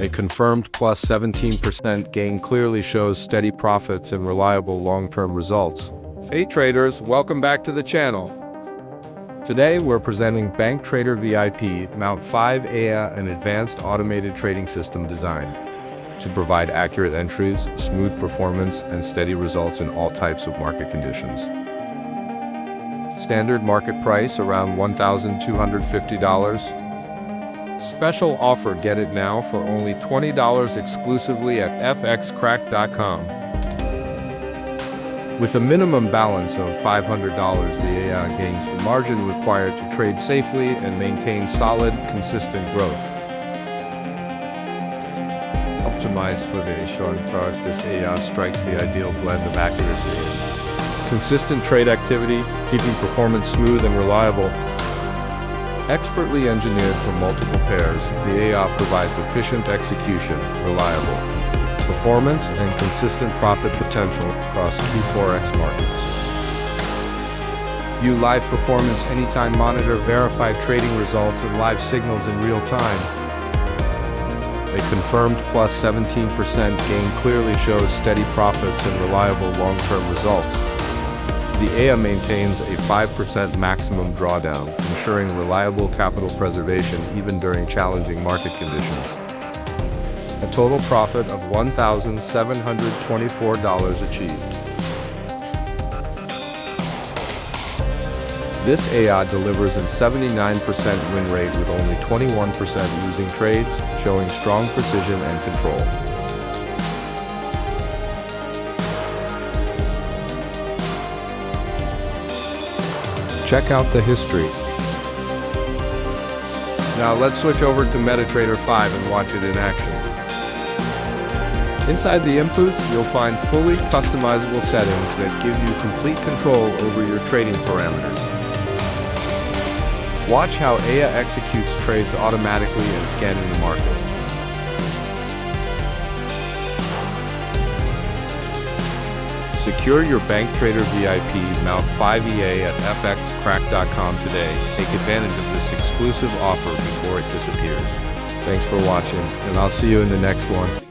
A confirmed plus 17% gain clearly shows steady profits and reliable long-term results. Hey traders, welcome back to the channel. Today we're presenting MicroTrader VIP Mount 5 AI, an advanced automated trading system designed to provide accurate entries, smooth performance, and steady results in all types of market conditions. Standard market price around $1,250. Special offer, get it now for only $20 exclusively at fxcrack.com. With a minimum balance of $500, the AI gains the margin required to trade safely and maintain solid, consistent growth. Optimized for the Asian chart, this AI strikes the ideal blend of accuracy, consistent trade activity, keeping performance smooth and reliable. Expertly engineered for multiple pairs, the AI provides efficient execution, reliable performance, and consistent profit potential across key Forex markets. View live performance anytime, monitor verified trading results and live signals in real time. A confirmed plus 17% gain clearly shows steady profits and reliable long-term results. The AI maintains a 5% maximum drawdown, ensuring reliable capital preservation even during challenging market conditions. A total profit of $1,724 achieved. This AI delivers a 79% win rate with only 21% losing trades, showing strong precision and control. Check out the history. Now let's switch over to MetaTrader 5 and watch it in action. Inside the inputs, you'll find fully customizable settings that give you complete control over your trading parameters. Watch how AI executes trades automatically and scanning the market. Secure your MicroTrader VIP Mount 5 EA at fxcrack.com today. Take advantage of this exclusive offer before it disappears. Thanks for watching, and I'll see you in the next one.